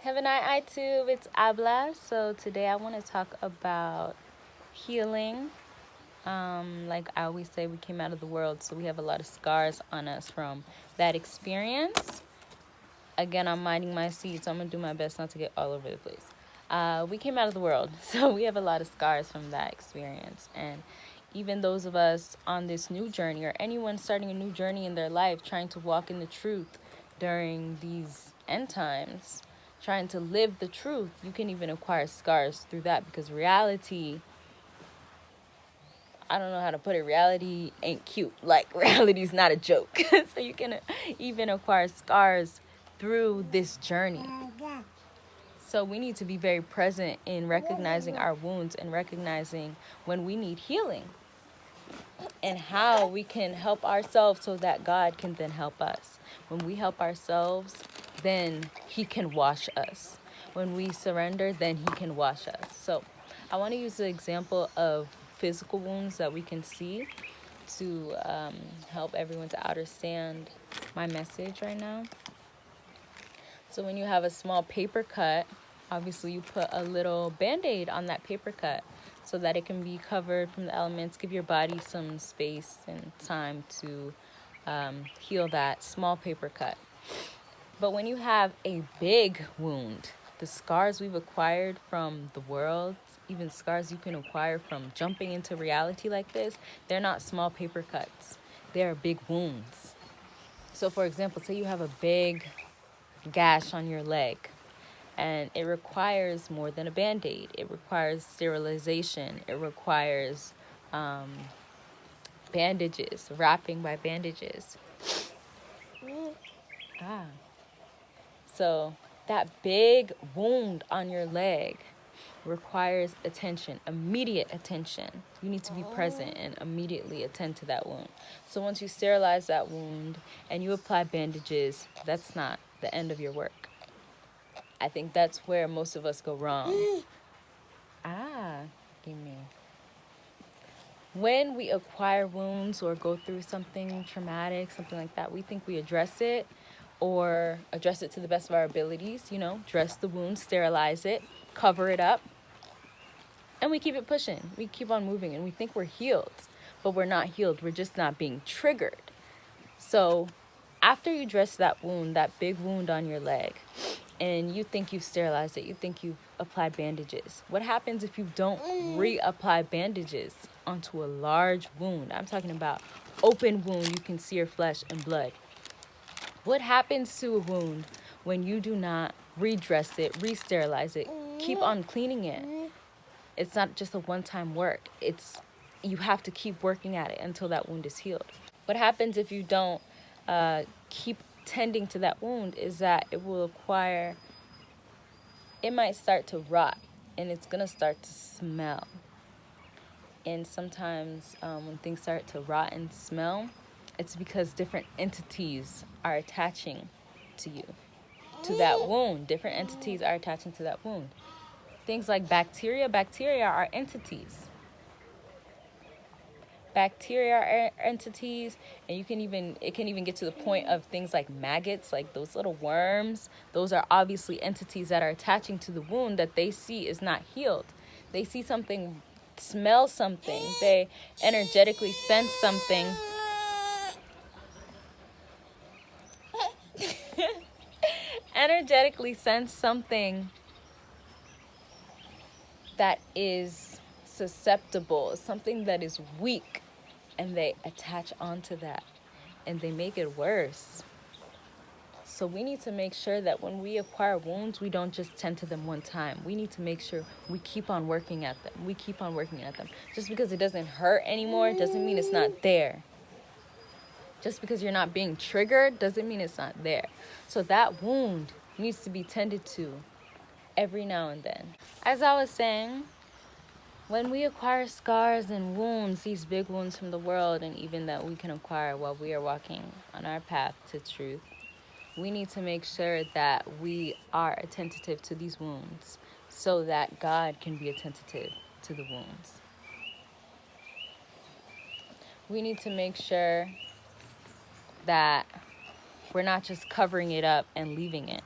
Heaven I too, it's Abla. So today I want to talk about healing. Like I always say, we came out of the world, so we have a lot of scars on us from that experience. Again, I'm minding my seat, so I'm going to do my best not to get all over the place. We came out of the world, so we have a lot of scars from that experience. And even those of us on this new journey, or anyone starting a new journey in their life, trying to walk in the truth during these end times, trying to live the truth, you can even acquire scars through that, because reality, I don't know how to put it, reality ain't cute. Like, reality's not a joke. So you can even acquire scars through this journey. So we need to be very present in recognizing our wounds and recognizing when we need healing and how we can help ourselves so that God can then help us. When we help ourselves, then He can wash us. When we surrender, then He can wash us. So I want to use the example of physical wounds that we can see to help everyone to understand my message right now. So when you have a small paper cut, obviously you put a little Band-Aid on that paper cut so that it can be covered from the elements, give your body some space and time to heal that small paper cut. But when you have a big wound, the scars we've acquired from the world, even scars you can acquire from jumping into reality like this, they're not small paper cuts. They're big wounds. So for example, say you have a big gash on your leg, and it requires more than a Band-Aid. It requires sterilization. It requires bandages, wrapping by bandages. So that big wound on your leg requires attention, immediate attention. You need to be present and immediately attend to that wound. So once you sterilize that wound and you apply bandages, that's not the end of your work. I think that's where most of us go wrong. Give me. When we acquire wounds or go through something traumatic, something like that, we think we address it or address it to the best of our abilities, dress the wound, sterilize it, cover it up, and we keep it pushing. We keep on moving, and we think we're healed, but we're not healed. We're just not being triggered. So after you dress that wound, that big wound on your leg, and you think you've sterilized it, you think you've applied bandages, what happens if you don't reapply bandages onto a large wound? I'm talking about open wound, you can see your flesh and blood. What happens to a wound when you do not redress it, re-sterilize it, keep on cleaning it? It's not just a one-time work. You have to keep working at it until that wound is healed. What happens if you don't keep tending to that wound is that it might start to rot, and it's going to start to smell. And sometimes when things start to rot and smell, it's because different entities are attaching to you, to that wound. Different entities are attaching to that wound. Things like bacteria are entities. Bacteria are entities, and it can even get to the point of things like maggots, like those little worms. Those are obviously entities that are attaching to the wound that they see is not healed. They see something, smell something, they energetically sense something. Energetically sense something that is susceptible, something that is weak, and they attach onto that and they make it worse. So we need to make sure that when we acquire wounds, we don't just tend to them one time. We need to make sure we keep on working at them. Just because it doesn't hurt anymore doesn't mean it's not there. Just because you're not being triggered doesn't mean it's not there. So that wound needs to be tended to every now and then. As I was saying, when we acquire scars and wounds, these big wounds from the world, and even that we can acquire while we are walking on our path to truth, we need to make sure that we are attentive to these wounds so that God can be attentive to the wounds. We need to make sure that we're not just covering it up and leaving it.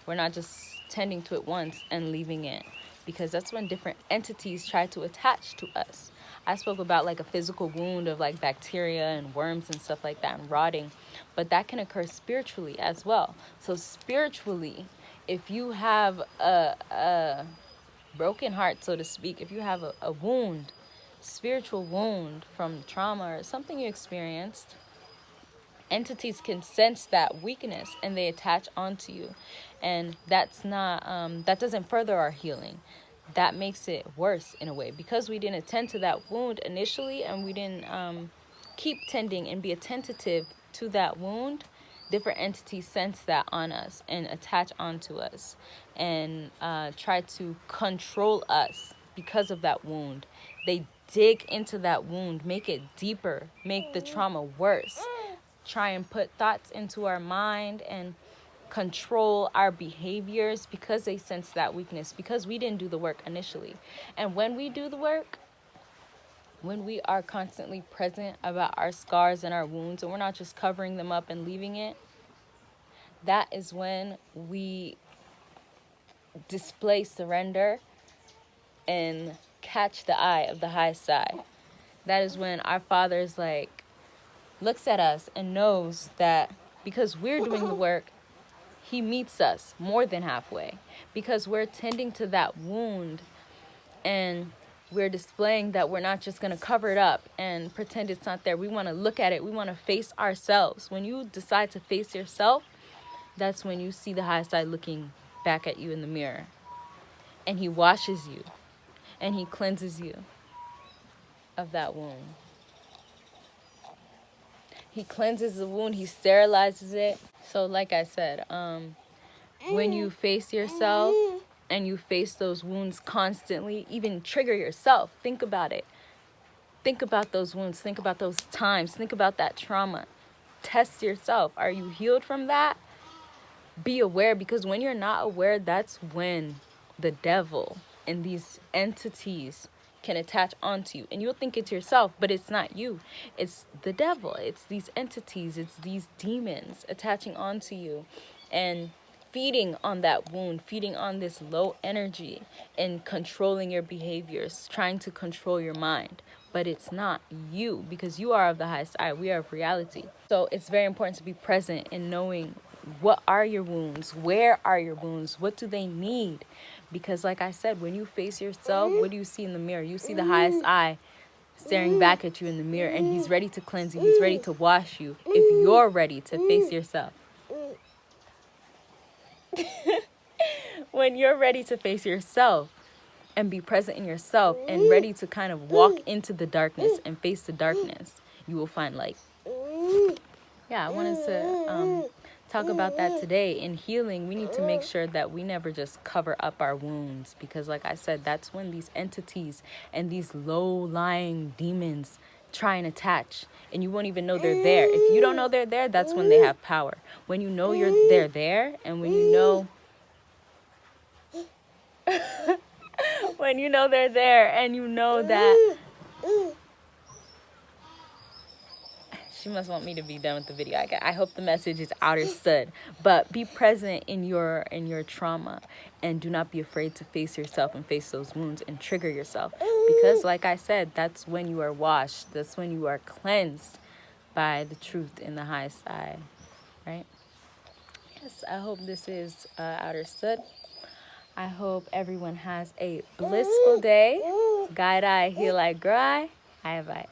We're not just tending to it once and leaving it, because that's when different entities try to attach to us. I spoke about like a physical wound of like bacteria and worms and stuff like that and rotting, but that can occur spiritually as well. So spiritually, if you have a broken heart, so to speak, if you have a wound, spiritual wound from trauma or something you experienced, entities can sense that weakness and they attach onto you, and that's not that doesn't further our healing. That makes it worse in a way, because we didn't attend to that wound initially, and we didn't keep tending and be attentive to that wound. Different entities sense that on us and attach onto us and try to control us because of that wound. They dig into that wound, make it deeper, make the trauma worse, try and put thoughts into our mind and control our behaviors because they sense that weakness, because we didn't do the work initially. And when we do the work, when we are constantly present about our scars and our wounds, and we're not just covering them up and leaving it, that is when we display surrender and catch the eye of the high side. That is when our Father is like, looks at us and knows that because we're doing the work, he meets us more than halfway, because we're tending to that wound and we're displaying that we're not just going to cover it up and pretend it's not there. We want to look at it. We want to face ourselves. When you decide to face yourself, that's when you see the high side looking back at you in the mirror, and he washes you and he cleanses you of that wound. He cleanses the wound, he sterilizes it. So like I said, when you face yourself and you face those wounds constantly, even trigger yourself, think about it. Think about those wounds, think about those times, think about that trauma. Test yourself. Are you healed from that? Be aware, because when you're not aware, that's when the devil and these entities can attach onto you, and you'll think it's yourself, but it's not you. It's the devil. It's these entities. It's these demons attaching onto you and feeding on that wound, feeding on this low energy and controlling your behaviors, trying to control your mind. But it's not you, because you are of the highest I. We are of reality. So it's very important to be present in knowing, what are your wounds? Where are your wounds? What do they need? Because like I said, when you face yourself, what do you see in the mirror? You see the highest I staring back at you in the mirror, and he's ready to cleanse you. He's ready to wash you if you're ready to face yourself. When you're ready to face yourself and be present in yourself and ready to kind of walk into the darkness and face the darkness, you will find light. Yeah, I wanted to talk about that today. In healing, we need to make sure that we never just cover up our wounds, because like I said, that's when these entities and these low-lying demons try and attach, and you won't even know they're there. If you don't know they're there, that's when they have power. When you know they're there, and when you know when you know they're there, and you know that she must want me to be done with the video. I hope the message is understood. But be present in your trauma, and do not be afraid to face yourself and face those wounds and trigger yourself. Because like I said, that's when you are washed. That's when you are cleansed by the truth in the highest I. Right? Yes, I hope this is understood. I hope everyone has a blissful day. Guide I, heal I, grow I. Bye.